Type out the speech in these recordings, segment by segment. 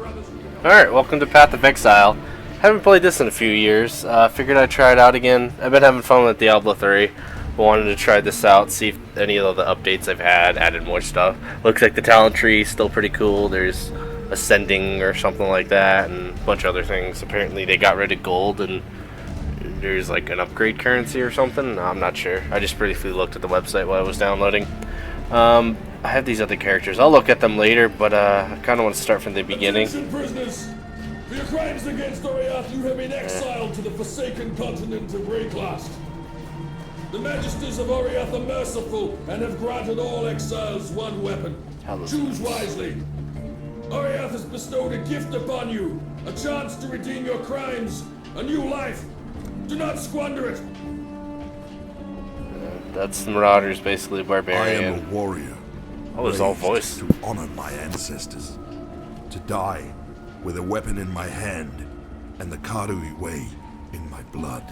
Alright, welcome to Path of Exile. Haven't played this in a few years. Figured I'd try it out again. I've been having fun with Diablo 3, but wanted to try this out, see if any of the updates I've had added more stuff. Looks like the talent tree is still pretty cool. There's ascending or something like that, and a bunch of other things. Apparently they got rid of gold, and there's like an upgrade currency or something. No, I'm not sure. I just briefly looked at the website while I was downloading. I have these other characters. I'll look at them later, but I kind of want to start from the beginning. Attention, prisoners! For your crimes against Oriath, you have been exiled to the forsaken continent of Rayclast. The Magisters of Oriath are merciful and have granted all exiles one weapon. Choose wisely. Oriath has bestowed a gift upon you, a chance to redeem your crimes, a new life. Do not squander it. That's the Marauders, basically barbarian. I am a warrior. Oh, there's all voice. To honor my ancestors. To die with a weapon in my hand and the Karui way in my blood.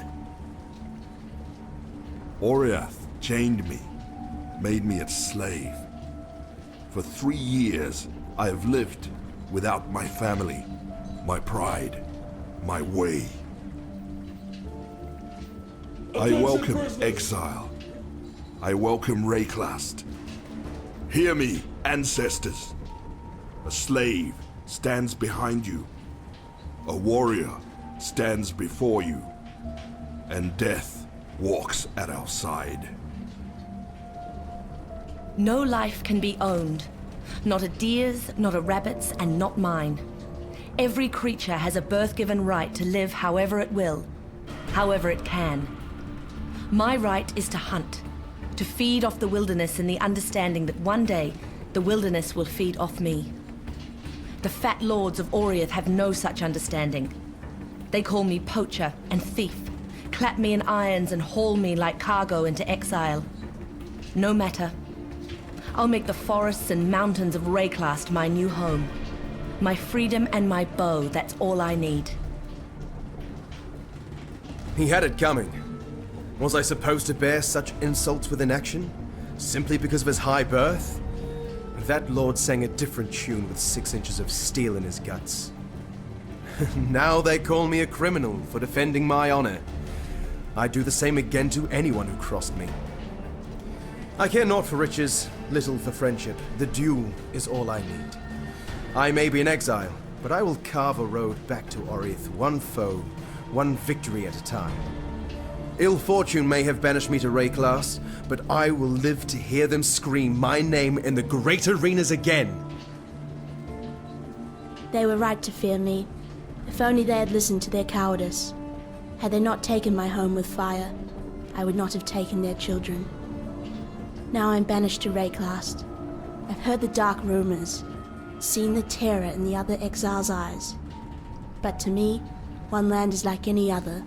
Oriath chained me, made me its slave. For 3 years, I have lived without my family, my pride, my way. I welcome exile. I welcome Rayclast. Hear me, ancestors. A slave stands behind you. A warrior stands before you. And death walks at our side. No life can be owned. Not a deer's, not a rabbit's, and not mine. Every creature has a birth-given right to live however it will, however it can. My right is to hunt, to feed off the wilderness in the understanding that one day, the wilderness will feed off me. The fat lords of Oriath have no such understanding. They call me poacher and thief, clap me in irons and haul me like cargo into exile. No matter. I'll make the forests and mountains of Rayclast my new home. My freedom and my bow, that's all I need. He had it coming. Was I supposed to bear such insults with inaction? Simply because of his high birth? That lord sang a different tune with 6 inches of steel in his guts. Now they call me a criminal for defending my honor. I'd do the same again to anyone who crossed me. I care naught for riches, little for friendship. The duel is all I need. I may be in exile, but I will carve a road back to Oriath, one foe, one victory at a time. Ill fortune may have banished me to Rayclast, but I will live to hear them scream my name in the great arenas again. They were right to fear me. If only they had listened to their cowardice. Had they not taken my home with fire, I would not have taken their children. Now I'm banished to Rayclast. I've heard the dark rumors, seen the terror in the other exiles' eyes. But to me, one land is like any other.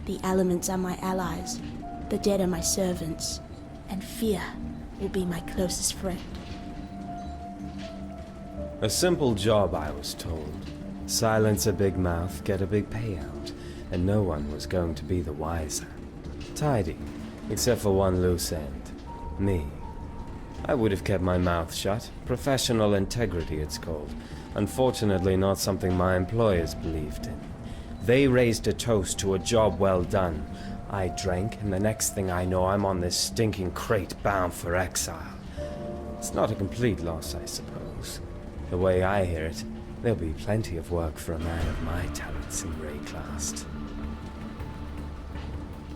The elements are my allies, the dead are my servants, and fear will be my closest friend. A simple job, I was told. Silence a big mouth, get a big payout, and no one was going to be the wiser. Tidy, except for one loose end. Me. I would have kept my mouth shut. Professional integrity, it's called. Unfortunately, not something my employers believed in. They raised a toast to a job well done. I drank, and the next thing I know, I'm on this stinking crate bound for exile. It's not a complete loss, I suppose. The way I hear it, there'll be plenty of work for a man of my talents in Rayclast.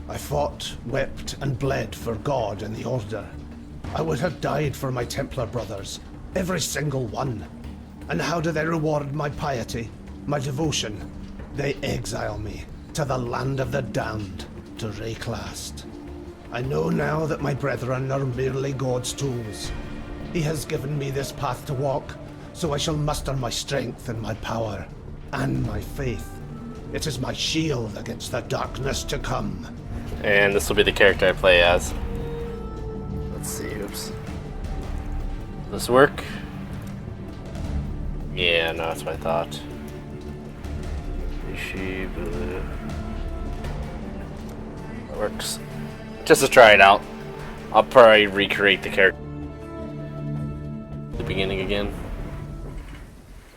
I fought, wept, and bled for God and the Order. I would have died for my Templar brothers, every single one. And how do they reward my piety, my devotion? They exile me to the land of the damned, to Rayclast. I know now that my brethren are merely God's tools. He has given me this path to walk, so I shall muster my strength and my power, and my faith. It is my shield against the darkness to come. And this will be the character I play as. Let's see, oops. Will this work? Yeah, no, that's what I thought. Nishi, blue. That works. Just to try it out. I'll probably recreate the character. The beginning again.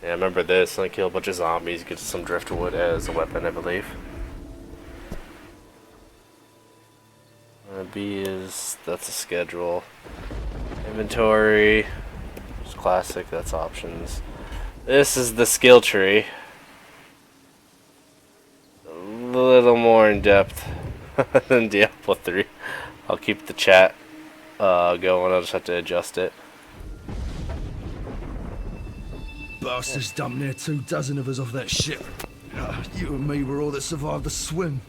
Yeah, I remember this. I kill a bunch of zombies, get some driftwood as a weapon, I believe. B is, that's a schedule. Inventory, it's classic, that's options. This is the skill tree. A little more in depth than Diablo 3. I'll keep the chat going, I'll just have to adjust it. Bastards dumped near 24 of us off that ship. You and me were all that survived the swim.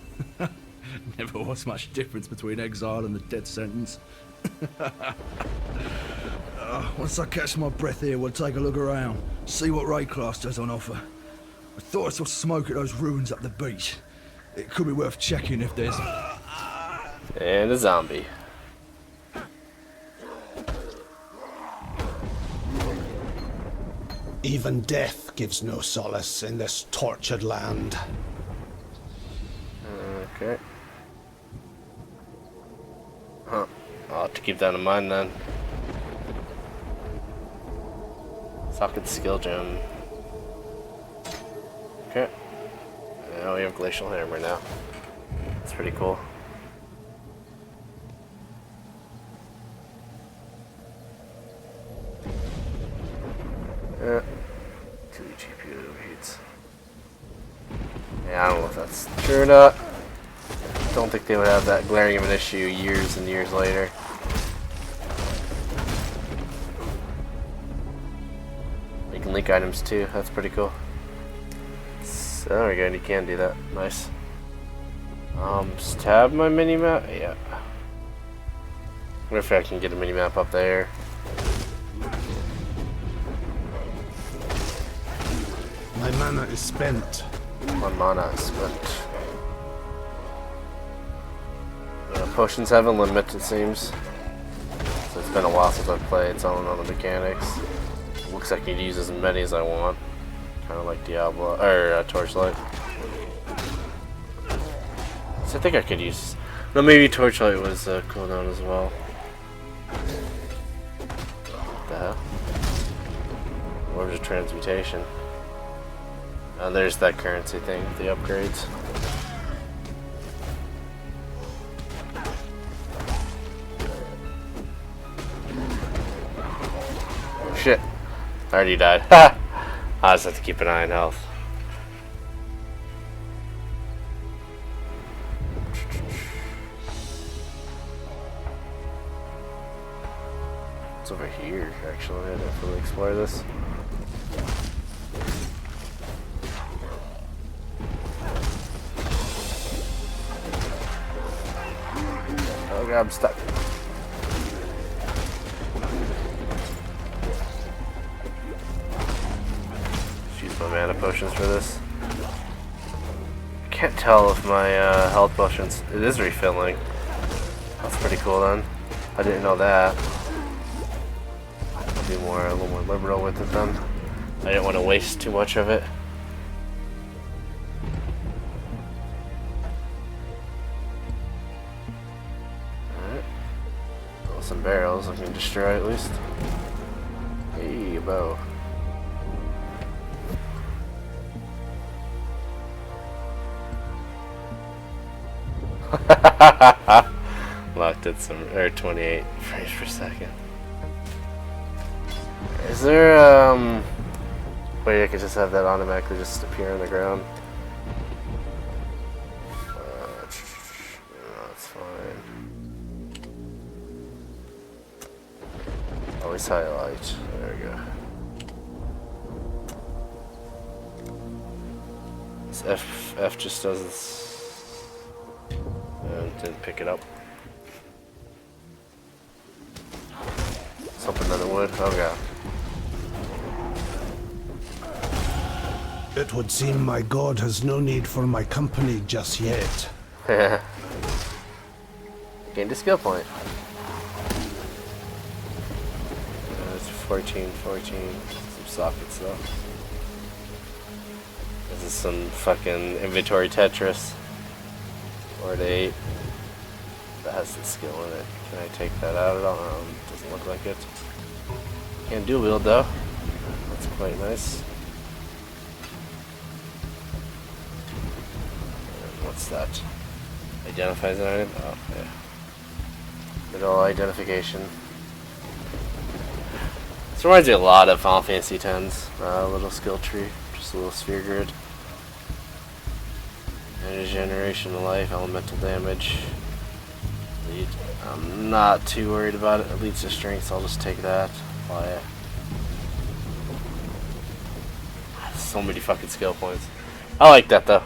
Never was much difference between exile and the death sentence. Once I catch my breath here, we'll take a look around, see what Rayclast has on offer. I thought I saw smoke at those ruins up the beach. It could be worth checking if there's... And a zombie. Even death gives no solace in this tortured land. Okay. Huh. I'll have to keep that in mind then. Socket skill gem. Okay. Now we have glacial hammer now. That's pretty cool. Yeah. 2 GPU overheats. Yeah, I don't know if that's true or not. Don't think they would have that glaring of an issue years and years later. You can link items too, that's pretty cool. So there we go, and you can do that. Nice. Just tab my mini map. Yeah. I wonder if I can get a mini map up there. My mana is spent. My mana is spent. Potions have a limit, it seems. So it's been a while since I've played, so I don't know the mechanics. Looks like I can use as many as I want. Kind of like Diablo, or Torchlight. So I think I could use... No, maybe Torchlight was cooldown as well. What the hell? What was a transmutation? And there's that currency thing, the upgrades. Oh shit. I already died. Ha! I just have to keep an eye on health. It's over here, actually. I didn't fully explore this. Oh god, I'm stuck. Just use my mana potions for this. I can't tell if my health potions... It is refilling. That's pretty cool then. I didn't know that. I'll be a little more liberal with it then. I didn't want to waste too much of it. Alright. Well, some barrels I can destroy at least. Hey, a bow. Locked at some 28 frames per second. Is there way I could just have that automatically just appear on the ground? No, that's fine. Always highlight. There we go. This F just does this. Didn't pick it up. Something that it would. Oh god. It would seem my god has no need for my company just yet. Gained a skill point. It's 14. Some sockets though. This is some fucking inventory Tetris. 4 to 8. That has the skill in it. Can I take that out at all? Doesn't look like it. Can dual wield though. That's quite nice. What's that? Identifies an item? Oh, yeah. Middle identification. This reminds me a lot of Final Fantasy X's little skill tree. Just a little sphere grid. Energy generation, life, elemental damage. Lead. I'm not too worried about it. It leads to strength, so I'll just take that. Apply it. So many fucking skill points. I like that though.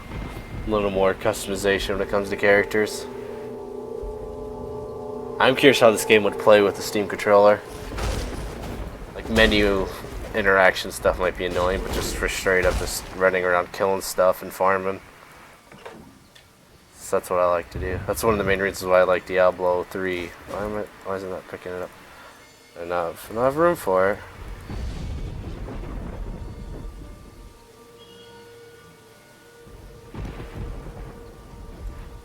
A little more customization when it comes to characters. I'm curious how this game would play with the Steam controller. Like menu interaction stuff might be annoying, but just for straight up just running around killing stuff and farming. So that's what I like to do. That's one of the main reasons why I like Diablo 3. Why isn't that picking it up? Enough. I don't have room for it.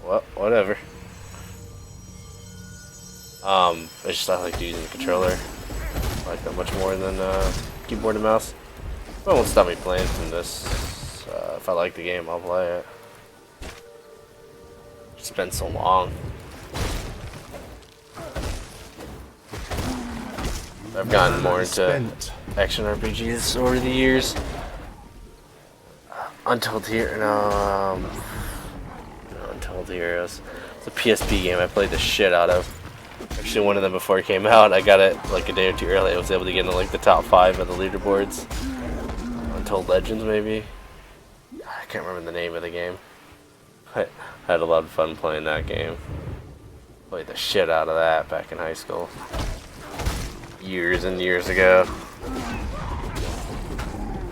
Well, whatever. It's just I like using the controller. I like that much more than keyboard and mouse. But it won't stop me playing from this. If I like the game, I'll play it. It's been so long. I've gotten more into action RPGs over the years. Untold Heroes. Untold Heroes. It's a PSP game I played the shit out of. Actually, one of them before it came out, I got it like a day or two early. I was able to get into like the top 5 of the leaderboards. Untold Legends, maybe. I can't remember the name of the game. I had a lot of fun playing that game. Played the shit out of that back in high school. Years and years ago.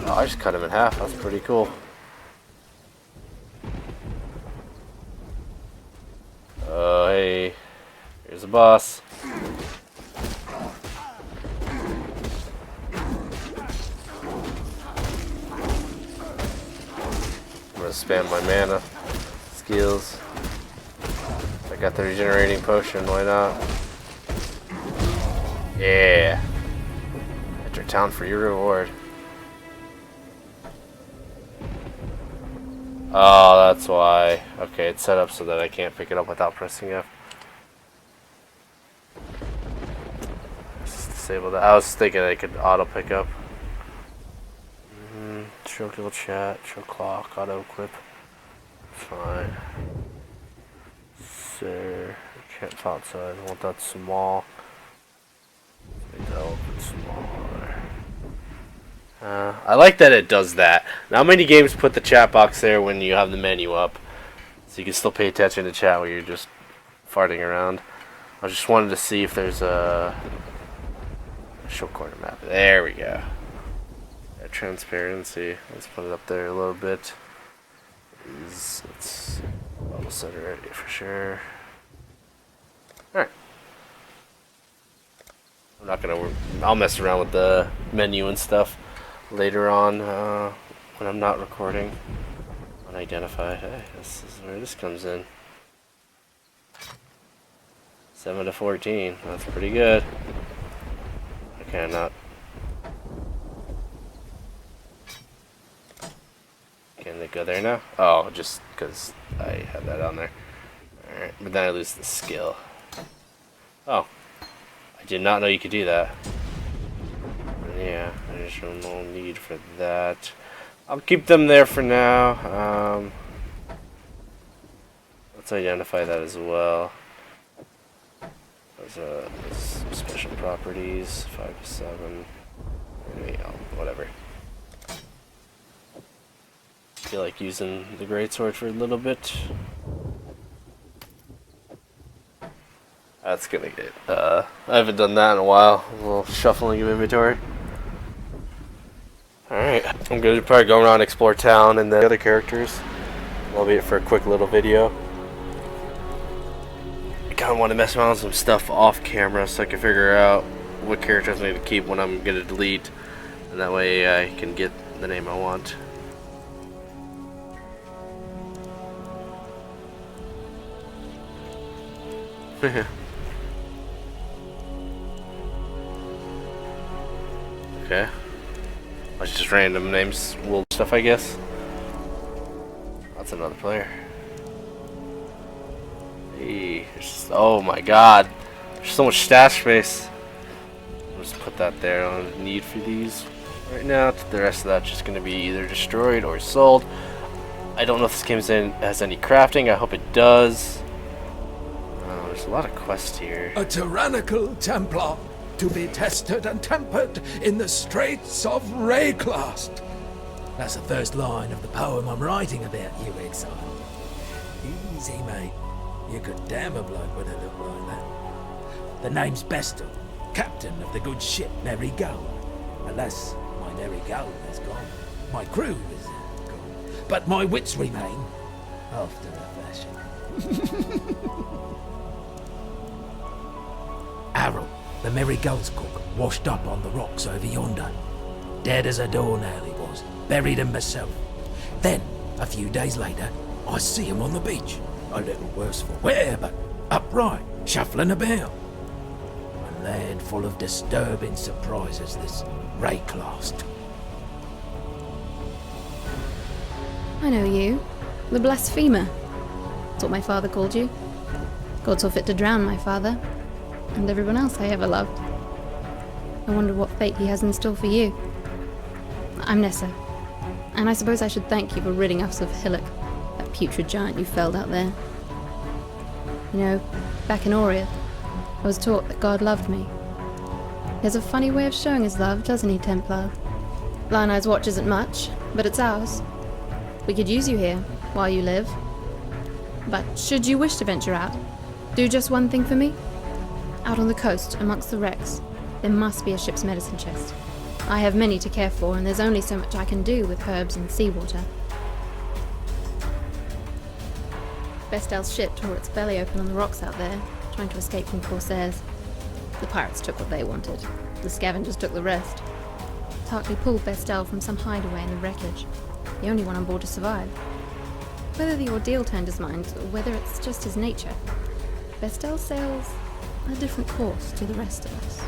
Oh, I just cut him in half. That's pretty cool. Oh, hey. Here's the boss. I'm gonna spam my mana skills. I got the regenerating potion, why not? Yeah. Enter town for your reward. Oh, that's why. Okay, it's set up so that I can't pick it up without pressing F. Let's disable that. I was thinking I could auto pick up. Show kill chat, show clock, auto equip. Fine. Sir, can't font size. I want that small. Make that a little bit smaller. I like that it does that. Now, many games put the chat box there when you have the menu up, so you can still pay attention to chat while you're just farting around. I just wanted to see if there's a show corner map. There we go. Transparency. Let's put it up there a little bit. Let's level set it ready for sure. Alright. I'm not gonna. I'll mess around with the menu and stuff later on when I'm not recording. Unidentified. Hey, this is where this comes in. 7 to 14. That's pretty good. I cannot. Can they go there now? Oh, just because I had that on there. Alright, but then I lose the skill. Oh. I did not know you could do that. Yeah, there's no need for that. I'll keep them there for now. Let's identify that as well. Those special properties, 5 to 7. Maybe, whatever. I feel like using the greatsword for a little bit. That's gonna get. I haven't done that in a while. A little shuffling of inventory. Alright, I'm gonna probably go around and explore town and the other characters. Albeit for a quick little video. I kinda want to mess around with some stuff off camera so I can figure out what characters I need to keep when I'm gonna delete. And that way I can get the name I want. Okay. That's just random names, little stuff, I guess. That's another player. Hey, oh my god. There's so much stash space. I'll just put that there. I don't need for these right now. The rest of that's just going to be either destroyed or sold. I don't know if this game has any crafting. I hope it does. There's a lot of quests here. A tyrannical Templar to be tested and tempered in the straits of Rayclast. That's the first line of the poem I'm writing about you, Exile. Easy, mate. You could damn a bloke with a look like that. The name's Bestel, captain of the good ship Merry Gold. Alas, my Merry Gold is gone. My crew is gone. But my wits remain, after a fashion. Harold, the Merry Gold's cook, washed up on the rocks over yonder. Dead as a doornail he was, buried him myself. Then, a few days later, I see him on the beach. A little worse for wear, but upright, shuffling about. A land full of disturbing surprises, this Rayclast. I know you. The Blasphemer. That's what my father called you. God saw fit to drown my father. And everyone else I ever loved. I wonder what fate he has in store for you. I'm Nessa. And I suppose I should thank you for ridding us of Hillock, that putrid giant you felled out there. You know, back in Oriath, I was taught that God loved me. He has a funny way of showing his love, doesn't he, Templar? Lionel's watch isn't much, but it's ours. We could use you here, while you live. But should you wish to venture out, do just one thing for me. Out on the coast, amongst the wrecks, there must be a ship's medicine chest. I have many to care for, and there's only so much I can do with herbs and seawater. Bestel's ship tore its belly open on the rocks out there, trying to escape from corsairs. The pirates took what they wanted. The scavengers took the rest. Tarkley pulled Bestel from some hideaway in the wreckage, the only one on board to survive. Whether the ordeal turned his mind, or whether it's just his nature, Bestel sails a different course to the rest of us.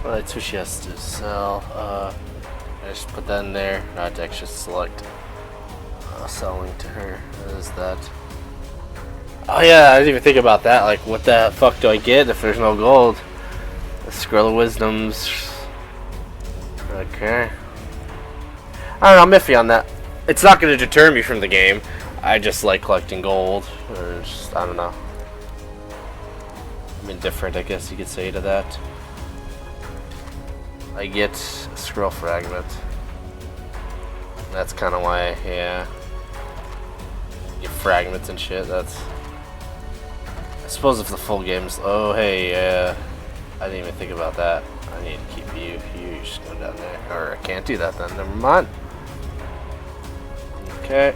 Alright, so she has to sell. I just put that in there. Not to actually select selling to her. What is that? Oh yeah, I didn't even think about that. Like, what the fuck do I get if there's no gold? The Scroll of Wisdoms. Okay. I don't know, I'm iffy on that. It's not going to deter me from the game. I just like collecting gold. Or just, I don't know. I'm indifferent, I guess you could say to that. I get a scroll fragment. That's kind of why, yeah. Get fragments and shit. That's. I suppose if the full game's. Oh, hey, yeah. I didn't even think about that. I need to keep you. You just go down there. Or I can't do that then. Never mind. Okay.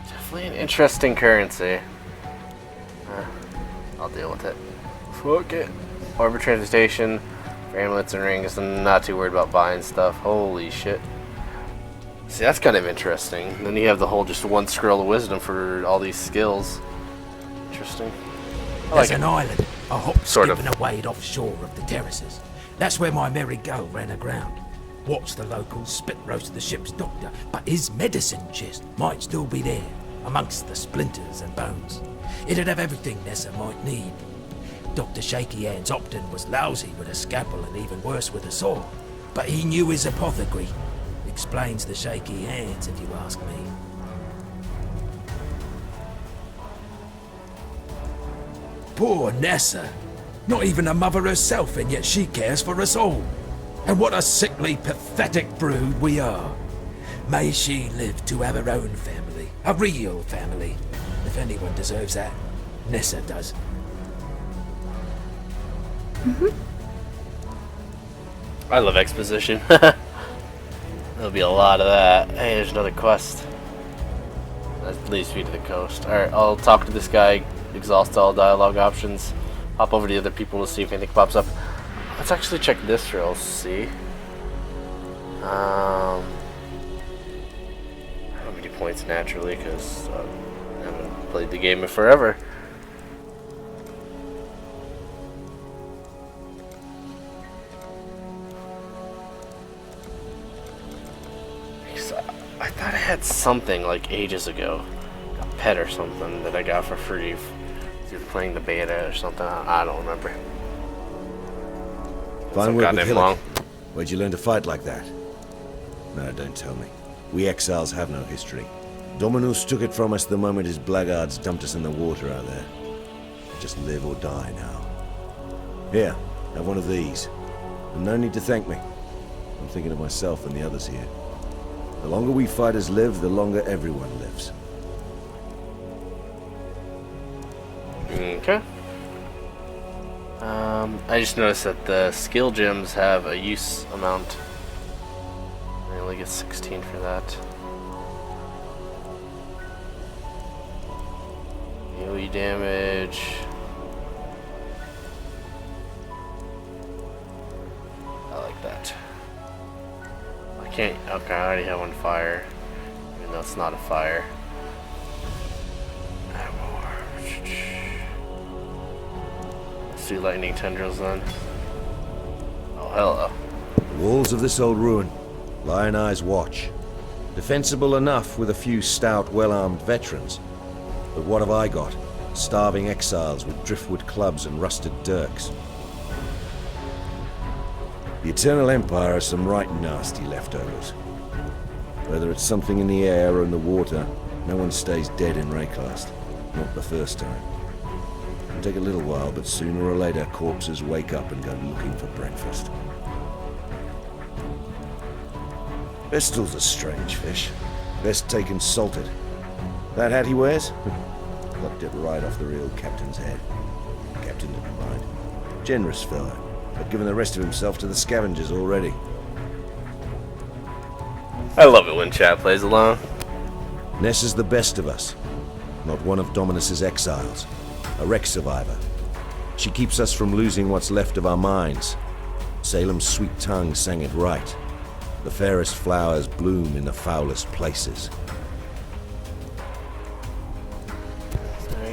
Definitely an interesting currency. I'll deal with it. Fuck it. Orbit transportation for amulets and rings. I'm not too worried about buying stuff. Holy shit. See, that's kind of interesting. And then you have the whole just one scroll of wisdom for all these skills. Interesting. There's an island, a hop, Sort skip of. and a wade offshore of the terraces. That's where my Merry Gold ran aground. Watched the locals spit roast the ship's doctor, but his medicine chest might still be there, amongst the splinters and bones. It'd have everything Nessa might need. Dr. Shaky Hands Opton was lousy with a scalpel and even worse with a saw, but he knew his apothecary. Explains the shaky hands, if you ask me. Poor Nessa. Not even a mother herself, and yet she cares for us all. And what a sickly, pathetic brood we are. May she live to have her own family. A real family. If anyone deserves that, Nessa does. I love exposition. There'll be a lot of that. Hey, there's another quest. That leads me to the coast. Alright, I'll talk to this guy, exhaust all dialogue options, hop over to the other people to see if anything pops up. Let's actually check this real, see. How many points naturally, because I haven't played the game in forever. I thought I had something like ages ago. A pet or something that I got for free. You're playing the beta or something. I don't remember. Fine work with Goddamn long. Hillock. Where'd you learn to fight like that? No, don't tell me. We exiles have no history. Dominus took it from us the moment his blackguards dumped us in the water out there. Just live or die now. Here, have one of these. And no need to thank me. I'm thinking of myself and the others here. The longer we fighters live, the longer everyone lives. Okay. I just noticed that the skill gems have a use amount. I only get 16 for that. AoE damage. I like that. I can't. Okay, I already have one fire. Even though it's not a fire. Let's do lightning tendrils then. Oh, hello. The walls of this old ruin. Lion Eyes watch. Defensible enough with a few stout, well-armed veterans. But what have I got? Starving exiles with driftwood clubs and rusted dirks. The Eternal Empire has some right nasty leftovers. Whether it's something in the air or in the water, no one stays dead in Rayclast. Not the first time. It'll take a little while, but sooner or later corpses wake up and go looking for breakfast. Pistol's a strange fish. Best taken salted. That hat he wears? Plucked it right off the real captain's head. Captain didn't mind. Generous fellow, but given the rest of himself to the scavengers already. I love it when chat plays alone. Ness is the best of us. Not one of Dominus's exiles. A wreck survivor. She keeps us from losing what's left of our minds. Salem's sweet tongue sang it right. The fairest flowers bloom in the foulest places.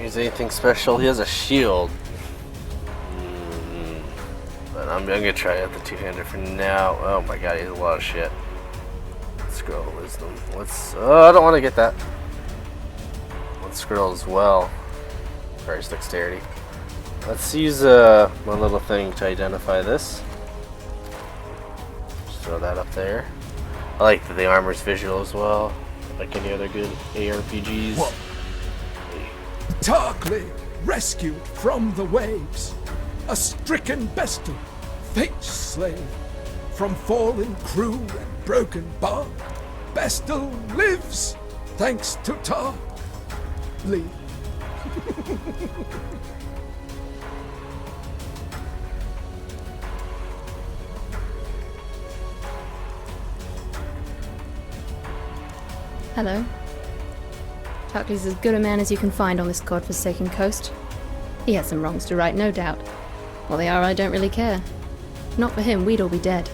Use anything special? He has a shield. But I'm gonna try out the two-hander for now. Oh my god, he has a lot of shit. Scroll of wisdom. Let's. Oh, I don't want to get that. Let's scroll as well. Price dexterity. Let's use my little thing to identify this. Just throw that up there. I like that the armor's visual as well, like any other good ARPGs. What? Tarkly, rescued from the waves, a stricken Bestel, fate's slave, from fallen crew and broken bark, Bestel lives, thanks to Tarkly. Hello. Tarkly's as good a man as you can find on this godforsaken coast. He has some wrongs to right, no doubt. What they are, I don't really care. If not for him, we'd all be dead.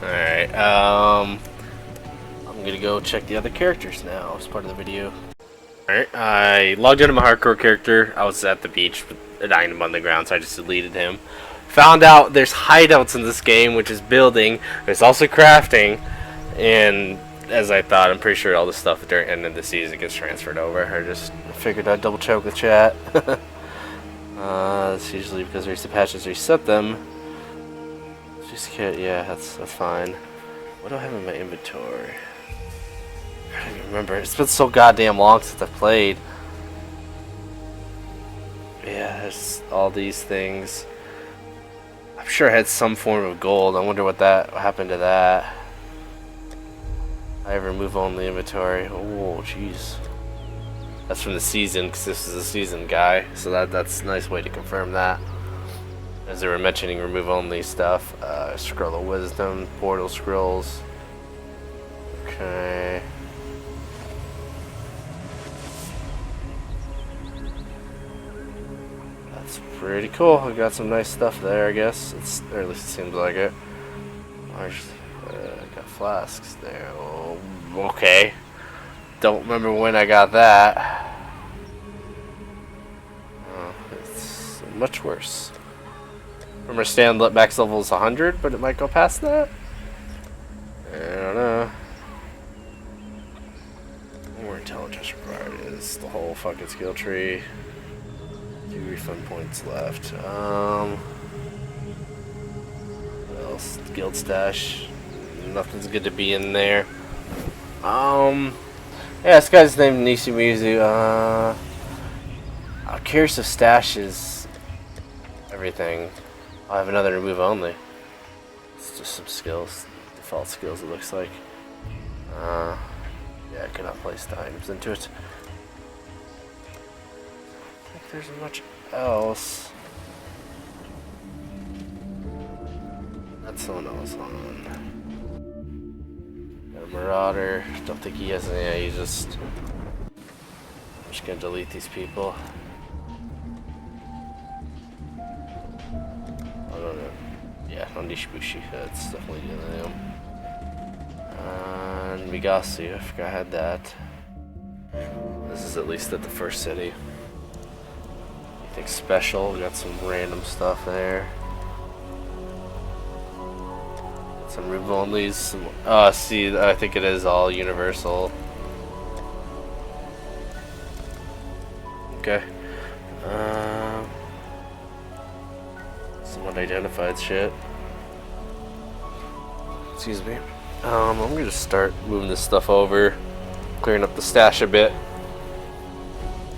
Alright, I'm gonna go check the other characters now as part of the video. Alright, I logged into my hardcore character. I was at the beach with an item on the ground, so I just deleted him. Found out there's hideouts in this game, which is building. There's also crafting, and as I thought, I'm pretty sure all the stuff during the end of the season gets transferred over. I just figured I'd double check with chat. That's usually because recent patches reset them. Just yeah, that's fine. What do I have in my inventory? I don't even remember. It's been so goddamn long since I've played. Yeah, there's all these things. I'm sure I had some form of gold. I wonder what happened to that. I remove only inventory. Oh, jeez. That's from the season, because this is a season guy. So that's a nice way to confirm that. As they were mentioning remove only stuff. Scroll of wisdom, portal scrolls. Okay. That's pretty cool. I got some nice stuff there, I guess. Or at least it seems like it. Got flasks there. Oh, okay. don't remember when I got that. Oh, it's much worse. Remember stand max level is 100, but it might go past that? I don't know. More intelligence required is the whole fucking skill tree. 2 refund points left. What else? Guild stash. Nothing's good to be in there. Yeah, this guy's named Nishi. I'm curious if stashes everything. I have another remove only. It's just some skills, default skills. It looks like. Yeah, I cannot place items into it. I think there's much else. That's someone else on. Got a Marauder. Don't think he has any. Yeah, he's just. I'm just gonna delete these people. I don't know. Yeah, on Nishibushi. That's definitely them. And Migasu. I forgot I had that. This is at least at the first city. Anything special? We got some random stuff there. Some remove onlys. See, I think it is all universal. Okay. Some unidentified shit. Excuse me. I'm gonna just start moving this stuff over, clearing up the stash a bit.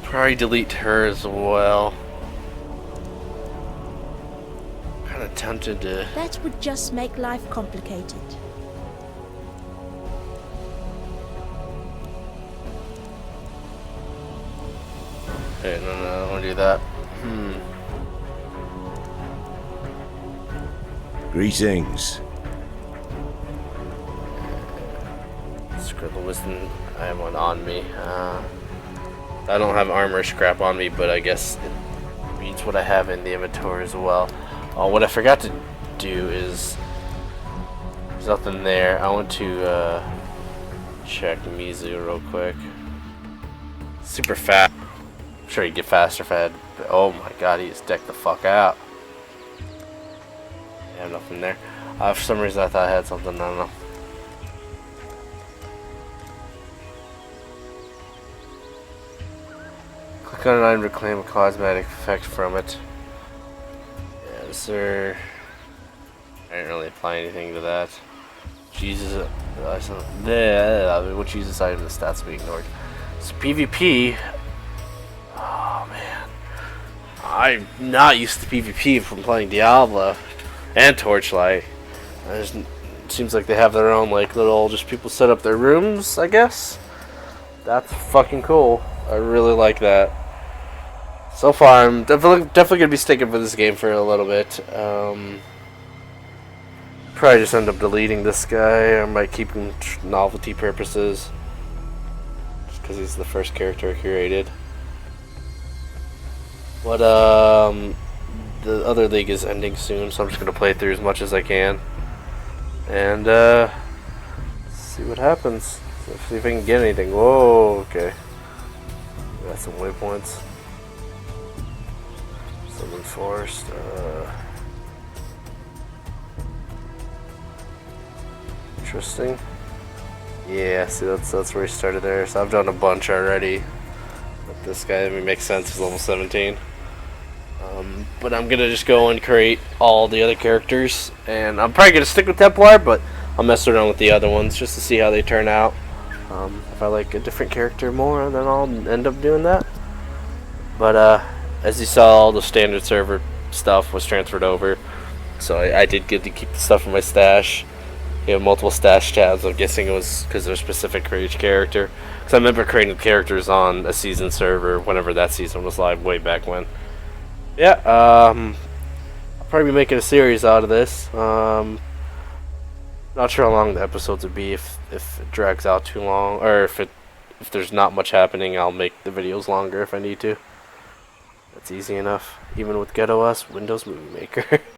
Probably delete her as well. Kinda tempted to. That would just make life complicated. Hey, no, I don't wanna do that. Greetings. Scribble wisdom. I have one on me. I don't have armor scrap on me, but I guess it reads what I have in the inventory as well. What I forgot to do is there's nothing there. I want to check Mizu real quick. Super fast. I'm sure he'd get faster if I had. Oh my god, he just decked the fuck out. Yeah, nothing there. For some reason I thought I had something. I don't know. Click on an item to claim a cosmetic effect from it. Yeah, sir. I didn't really apply anything to that. Jesus. Which uses item the stats be ignored. So PvP. Oh man. I'm not used to PvP from playing Diablo and Torchlight. It seems like they have their own like little just people set up their rooms, I guess. That's fucking cool. I really like that. So far, I'm definitely gonna be sticking with this game for a little bit. Probably just end up deleting this guy. I might keep him novelty purposes, just because he's the first character I created. But the other league is ending soon, so I'm just gonna play through as much as I can, and see what happens. See if I can get anything. Whoa, okay. Got some waypoints. Some enforced. Interesting. Yeah, see that's where he started there. So I've done a bunch already. But this guy, I mean, makes sense. He's level 17. But I'm gonna just go and create all the other characters, and I'm probably gonna stick with Templar, but I'll mess around with the other ones just to see how they turn out. If I like a different character more, then I'll end up doing that. But as you saw, all the standard server stuff was transferred over, so I did get to keep the stuff in my stash. You have multiple stash tabs. I'm guessing it was because they're specific for each character. Because I remember creating characters on a season server whenever that season was live way back when. Yeah, I'll probably be making a series out of this. Not sure how long the episodes would be if it drags out too long, or if there's not much happening, I'll make the videos longer if I need to. That's easy enough, even with GetOS Windows Movie Maker.